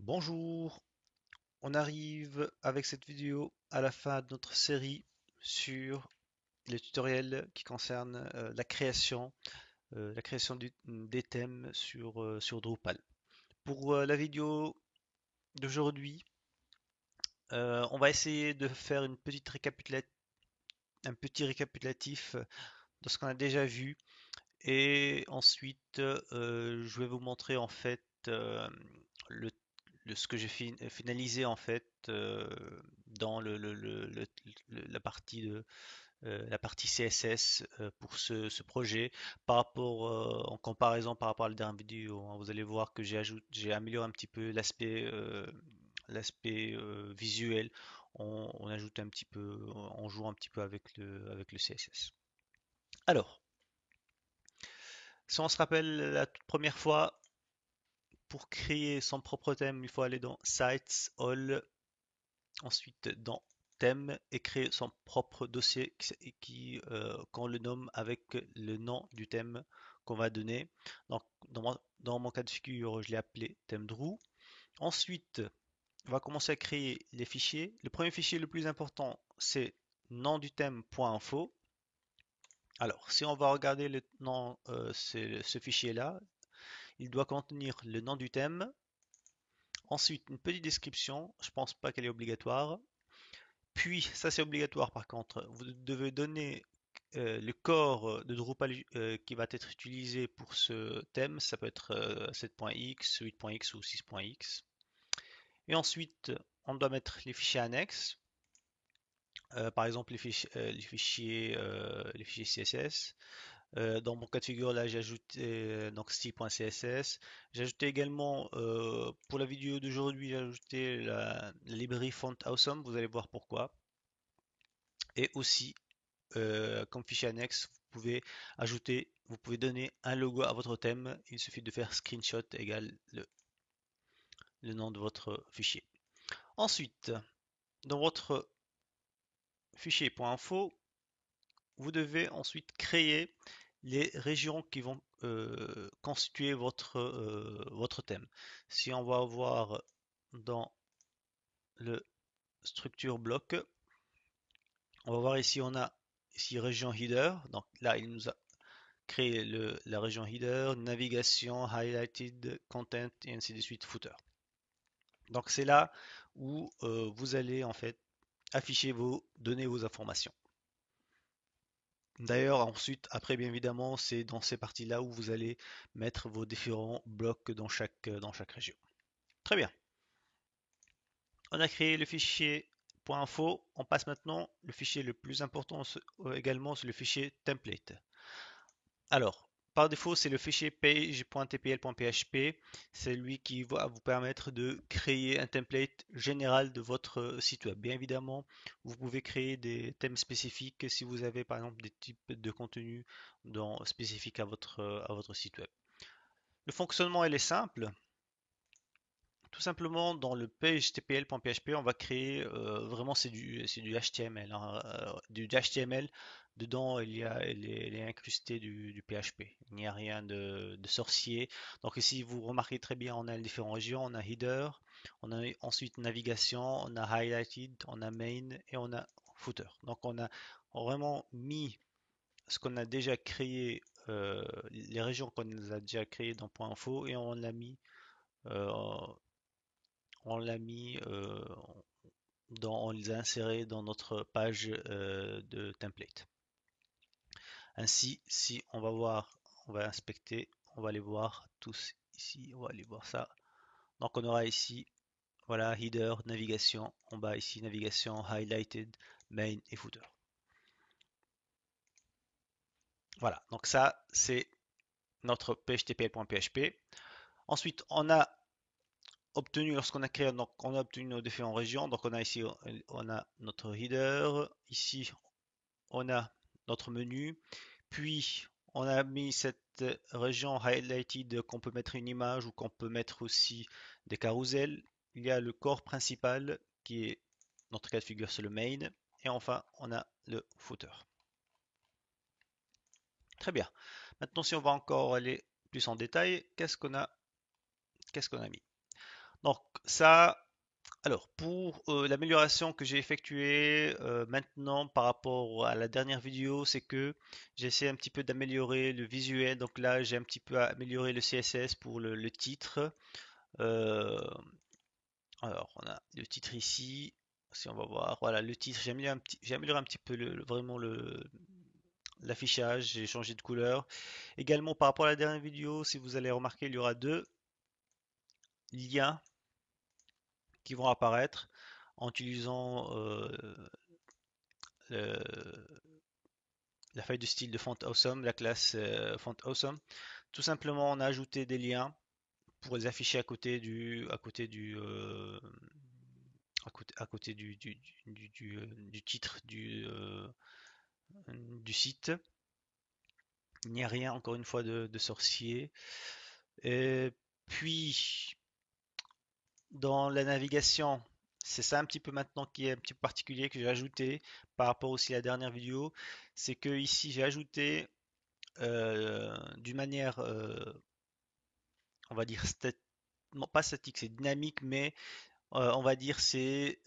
Bonjour, on arrive avec cette vidéo à la fin de notre série sur les tutoriels qui concernent la création des thèmes sur Drupal. Pour la vidéo d'aujourd'hui, on va essayer de faire un petit récapitulatif de ce qu'on a déjà vu et ensuite je vais vous montrer en fait le ce que j'ai finalisé en fait dans la partie CSS pour ce projet par rapport en comparaison par rapport à la dernière vidéo, hein. Vous allez voir que j'ai amélioré un petit peu l'aspect visuel. On ajoute un petit peu, on joue un petit peu avec le CSS. Alors, si on se rappelle la toute première fois, pour créer son propre thème, il faut aller dans Sites, All, ensuite dans Thème et créer son propre dossier qu'on le nomme avec le nom du thème qu'on va donner. Donc, dans mon cas de figure, je l'ai appelé thème Drew. Ensuite, on va commencer à créer les fichiers. Le premier fichier le plus important, c'est nom du thème.info. Alors, si on va regarder le nom, ce fichier-là, il doit contenir le nom du thème. Ensuite, une petite description, je pense pas qu'elle est obligatoire. Puis, ça c'est obligatoire par contre, vous devez donner le corps de Drupal qui va être utilisé pour ce thème. Ça peut être 7.x, 8.x ou 6.x. Et ensuite, on doit mettre les fichiers annexes. Par exemple, les fichiers CSS. Dans mon cas de figure, là, j'ai ajouté donc style.css. J'ai ajouté également, pour la vidéo d'aujourd'hui, j'ai ajouté la librairie Font Awesome. Vous allez voir pourquoi. Et aussi, comme fichier annexe, vous pouvez donner un logo à votre thème. Il suffit de faire screenshot égale le nom de votre fichier. Ensuite, dans votre fichier .info, vous devez ensuite créer les régions qui vont constituer votre thème. Si on va voir dans le structure bloc, on va voir ici, on a ici région header. Donc là, il nous a créé la région header, navigation, highlighted, content et ainsi de suite, footer. Donc c'est là où vous allez en fait donner vos informations. D'ailleurs, ensuite, après, bien évidemment, c'est dans ces parties-là où vous allez mettre vos différents blocs dans chaque région. Très bien. On a créé le fichier .info. On passe maintenant le fichier le plus important également, c'est le fichier template. Alors, par défaut, c'est le fichier page.tpl.php. C'est lui qui va vous permettre de créer un template général de votre site web. Bien évidemment, vous pouvez créer des thèmes spécifiques si vous avez par exemple des types de contenu spécifiques à votre site web. Le fonctionnement, il est simple. Tout simplement, dans le page.tpl.php, on va créer vraiment c'est du HTML, hein, du HTML. Dedans, il est incrusté du PHP. Il n'y a rien de sorcier. Donc ici, vous remarquez très bien, on a les différentes régions. On a header, on a ensuite navigation, on a highlighted, on a main et on a footer. Donc on a vraiment mis ce qu'on a déjà créé, les régions qu'on a déjà créées dans .info et euh, on l'a mis on les a insérés dans notre page de template. Ainsi, si on va voir, on va inspecter, on va les voir tous ici, on va aller voir ça. Donc on aura ici, voilà, header, navigation, en bas ici, navigation, highlighted, main et footer. Voilà, donc ça c'est notre page.tpl.php. Ensuite, on a obtenu, lorsqu'on a créé, donc on a obtenu nos différentes régions. Donc on a ici, on a notre header, ici on a notre menu, puis on a mis cette région highlighted qu'on peut mettre une image ou qu'on peut mettre aussi des carousels. Il y a le corps principal qui est, notre cas de figure, c'est le main. Et enfin, on a le footer. Très bien. Maintenant, si on va encore aller plus en détail, qu'est-ce qu'on a mis? Donc ça, alors pour l'amélioration que j'ai effectuée maintenant par rapport à la dernière vidéo, c'est que j'ai essayé un petit peu d'améliorer le visuel. Donc là, j'ai un petit peu amélioré le CSS pour le titre. Euh, alors, on a le titre ici. Si on va voir, voilà le titre. J'ai amélioré un petit peu vraiment l'affichage. J'ai changé de couleur. Également, par rapport à la dernière vidéo, si vous allez remarquer, il y aura deux liens qui vont apparaître en utilisant le- la feuille de style de Font Awesome, la classe Font Awesome. Tout simplement, on a ajouté des liens pour les afficher à côté du titre du site. Il n'y a rien, encore une fois, de sorcier. Et puis, dans la navigation, c'est ça un petit peu maintenant qui est un petit peu particulier que j'ai ajouté par rapport aussi à la dernière vidéo. C'est que ici, j'ai ajouté d'une manière, on va dire, non, pas statique, c'est dynamique, mais on va dire c'est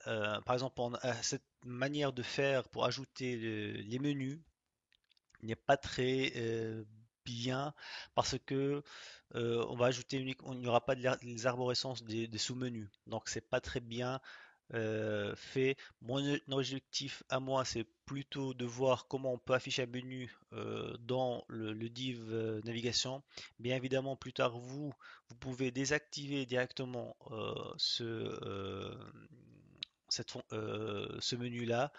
par exemple cette manière de faire pour ajouter les menus n'est pas très bien parce que on va ajouter uniquement, il n'y aura pas les arborescences des sous-menus. Donc c'est pas très bien fait. Mon objectif à moi, c'est plutôt de voir comment on peut afficher un menu dans le div navigation. Bien évidemment, plus tard, vous pouvez désactiver directement ce menu-là.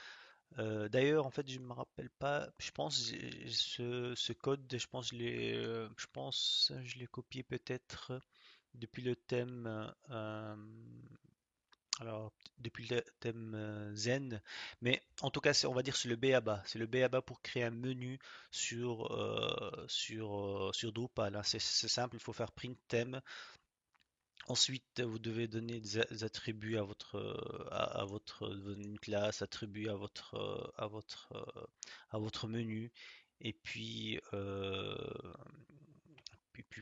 D'ailleurs, en fait, je me rappelle pas. Je pense ce code, je pense je l'ai copié peut-être depuis le thème. Alors, depuis le thème Zen, mais en tout cas, on va dire c'est le b.a-ba. C'est le b.a-ba pour créer un menu sur Drupal, hein. C'est simple, il faut faire print thème. Ensuite, vous devez donner des attributs à votre une classe, attributs à votre menu. Et puis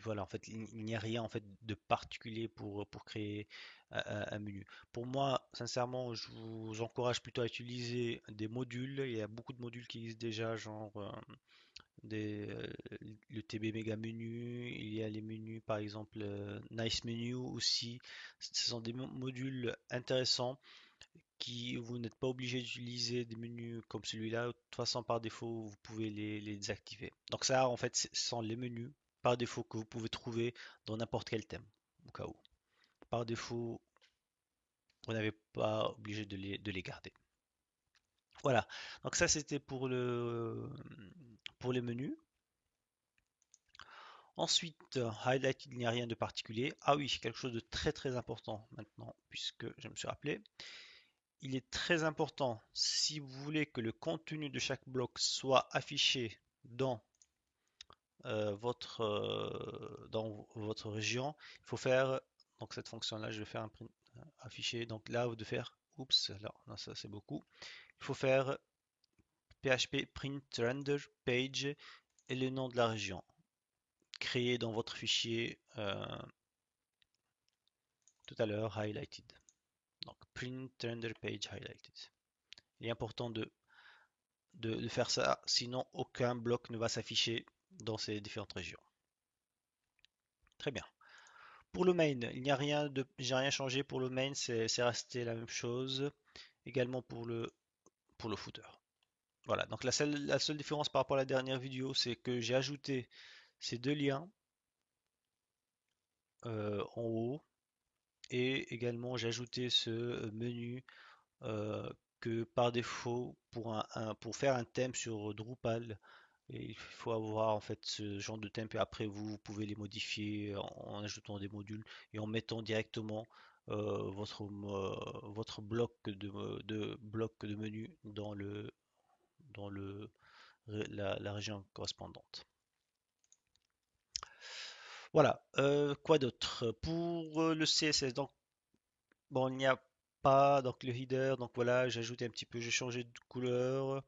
voilà, en fait, il n'y a rien en fait de particulier pour créer un menu. Pour moi, sincèrement, je vous encourage plutôt à utiliser des modules. Il y a beaucoup de modules qui existent déjà, genre des, euh, le TB Mega Menu, il y a les menus par exemple Nice Menu aussi. Ce sont des modules intéressants qui vous n'êtes pas obligé d'utiliser des menus comme celui-là. De toute façon, par défaut, vous pouvez les désactiver. Donc ça, en fait, ce sont les menus par défaut que vous pouvez trouver dans n'importe quel thème, au cas où. Par défaut, vous n'avez pas obligé de les garder. Voilà. Donc ça, c'était pour les menus. Ensuite, highlight, il n'y a rien de particulier. Ah oui, quelque chose de très très important maintenant, puisque je me suis rappelé. Il est très important, si vous voulez que le contenu de chaque bloc soit affiché dans votre région, il faut faire donc cette fonction-là. Je vais faire un print affiché. Donc là, vous devez faire, oups, alors non, ça c'est beaucoup. Il faut faire PHP print render page et le nom de la région créé dans votre fichier tout à l'heure highlighted. Donc print render page highlighted. Il est important de faire ça, sinon aucun bloc ne va s'afficher dans ces différentes régions. Très bien. Pour le main, j'ai rien changé pour le main, c'est resté la même chose. Également pour le footer. Voilà, donc la seule différence par rapport à la dernière vidéo, c'est que j'ai ajouté ces deux liens en haut et également j'ai ajouté ce menu euh, que par défaut, pour faire un thème sur Drupal, il faut avoir en fait ce genre de thème et après vous pouvez les modifier en ajoutant des modules et en mettant directement votre bloc de menu dans la région correspondante. Voilà, quoi d'autre? Pour le CSS, donc bon, il n'y a pas donc le header, donc voilà, j'ai ajouté un petit peu, j'ai changé de couleur.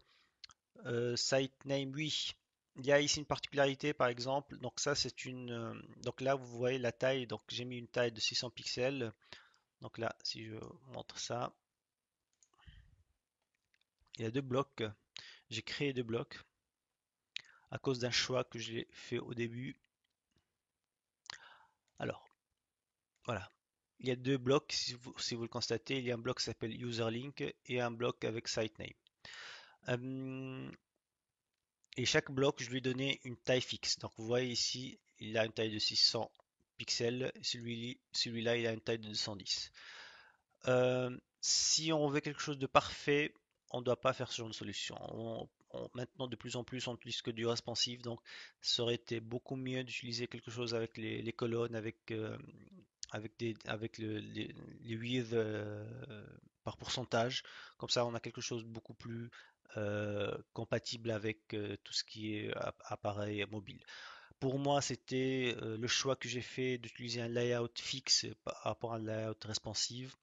Site name, oui. il y a ici une particularité par exemple. Donc ça c'est une. Donc là vous voyez la taille. Donc j'ai mis une taille de 600 pixels. Donc là si je montre ça, il y a deux blocs. J'ai créé deux blocs à cause d'un choix que j'ai fait au début. Alors voilà. Il y a deux blocs, si vous le constatez, il y a un bloc qui s'appelle userlink et un bloc avec sitename. Euh, et chaque bloc, je lui ai donné une taille fixe. Donc vous voyez ici, il a une taille de 600 pixels, celui-là, il a une taille de 210. Si on veut quelque chose de parfait, on ne doit pas faire ce genre de solution. Maintenant, de plus en plus, on n'utilise que du responsive, donc ça aurait été beaucoup mieux d'utiliser quelque chose avec les colonnes, avec les widths par pourcentage. Comme ça, on a quelque chose de beaucoup plus compatible avec tout ce qui est appareil mobile. Pour moi, c'était le choix que j'ai fait d'utiliser un layout fixe par rapport à un layout responsive.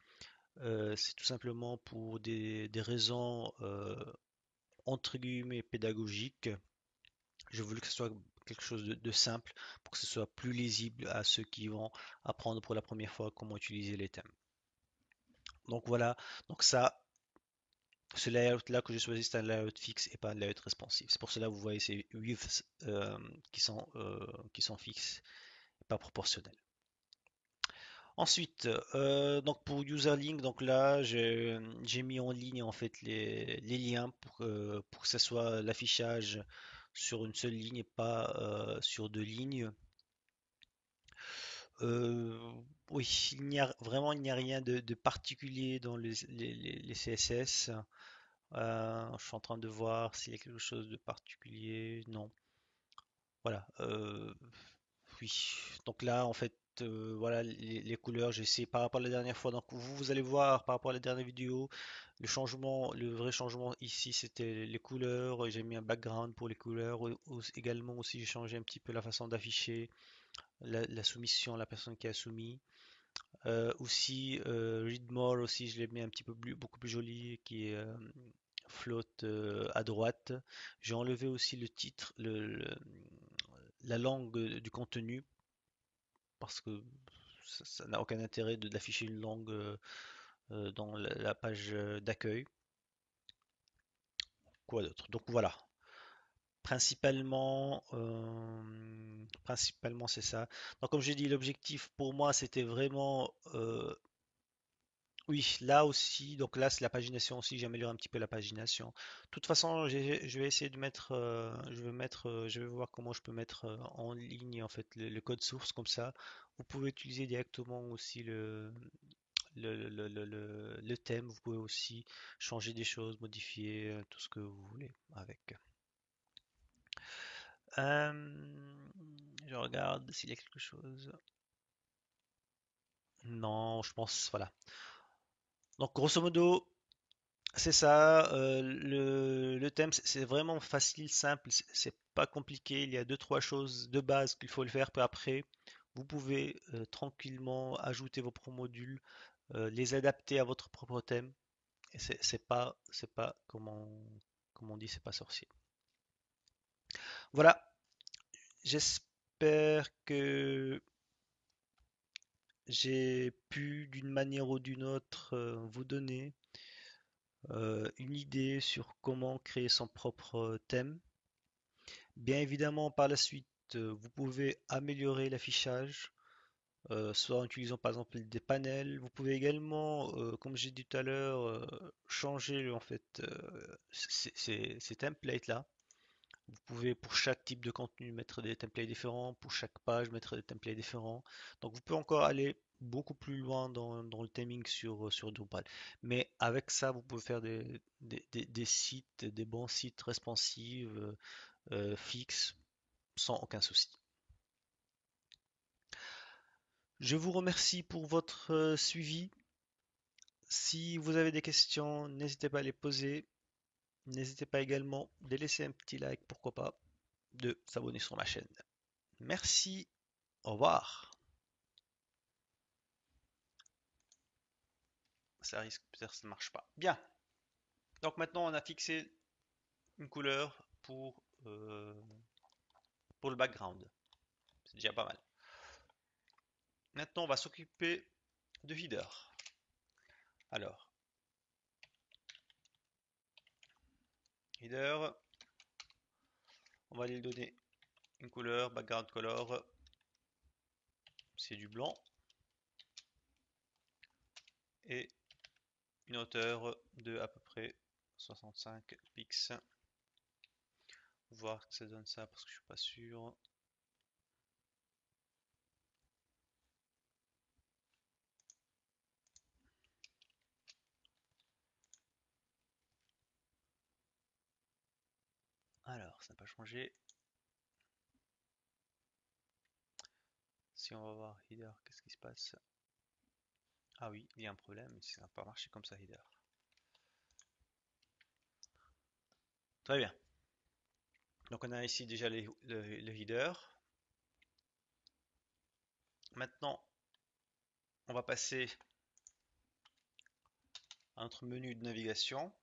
C'est tout simplement pour des raisons entre guillemets pédagogiques. Je voulais que ce soit quelque chose de simple pour que ce soit plus lisible à ceux qui vont apprendre pour la première fois comment utiliser les thèmes. Donc voilà, donc ça, ce layout là que j'ai choisi, c'est un layout fixe et pas un layout responsive. C'est pour cela que vous voyez ces widths qui sont fixes et pas proportionnels. Ensuite, donc pour userlink, donc là j'ai mis en ligne en fait les liens pour que ce soit l'affichage sur une seule ligne et pas sur deux lignes. Euh, oui, il n'y a rien de particulier dans les CSS. Je suis en train de voir s'il y a quelque chose de particulier. Non. Voilà. Oui. Donc là, en fait, voilà les couleurs. J'ai essayé par rapport à la dernière fois. Donc vous allez voir par rapport à la dernière vidéo, le vrai changement ici, c'était les couleurs. J'ai mis un background pour les couleurs. Également aussi, j'ai changé un petit peu la façon d'afficher la soumission, la personne qui a soumis. Aussi, Read More aussi, je l'ai mis un petit peu beaucoup plus joli, qui est flotte à droite. J'ai enlevé aussi le titre, la langue du contenu, parce que ça n'a aucun intérêt d'afficher une langue dans la page d'accueil. Quoi d'autre? Donc voilà, principalement c'est ça. Donc comme j'ai dit, l'objectif pour moi c'était vraiment oui, là aussi, donc là c'est la pagination aussi, j'améliore un petit peu la pagination. De toute façon, je vais essayer de mettre, je vais voir comment je peux mettre en ligne en fait le code source comme ça. Vous pouvez utiliser directement aussi le thème, vous pouvez aussi changer des choses, modifier tout ce que vous voulez avec. Je regarde s'il y a quelque chose. Non, je pense, voilà. Donc grosso modo, c'est ça, le thème, c'est vraiment facile, simple, c'est pas compliqué. Il y a deux, trois choses de base qu'il faut le faire, puis après, vous pouvez tranquillement ajouter vos propres modules, les adapter à votre propre thème. Et c'est pas, comment on dit, c'est pas sorcier. Voilà, j'espère que j'ai pu, d'une manière ou d'une autre, vous donner une idée sur comment créer son propre thème. Bien évidemment, par la suite, vous pouvez améliorer l'affichage, soit en utilisant par exemple des panels. Vous pouvez également, comme j'ai dit tout à l'heure, changer en fait ces templates-là. Vous pouvez pour chaque type de contenu mettre des templates différents, pour chaque page mettre des templates différents. Donc vous pouvez encore aller beaucoup plus loin dans le theming sur Drupal. Mais avec ça, vous pouvez faire des sites, des bons sites responsives, fixes, sans aucun souci. Je vous remercie pour votre suivi. Si vous avez des questions, n'hésitez pas à les poser. N'hésitez pas également de laisser un petit like, pourquoi pas, de s'abonner sur ma chaîne. Merci, au revoir. Ça risque peut-être que ça ne marche pas. Bien. Donc maintenant on a fixé une couleur pour pour le background. C'est déjà pas mal. Maintenant, on va s'occuper de header. Alors, header, on va lui donner une couleur, background color, c'est du blanc, et une hauteur de à peu près 65 pixels. Voir que ça donne ça parce que je suis pas sûr. Alors, ça n'a pas changé. Si on va voir header, qu'est-ce qui se passe? Ah oui, il y a un problème, ça n'a pas marché comme ça, header. Très bien. Donc on a ici déjà le header. Maintenant, on va passer à notre menu de navigation.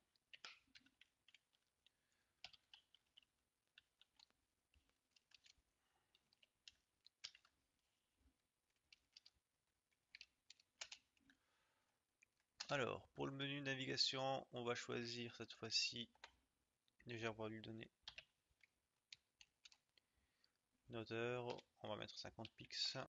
Alors, pour le menu de navigation, on va choisir cette fois-ci, déjà on va lui donner une hauteur, on va mettre 50 pixels.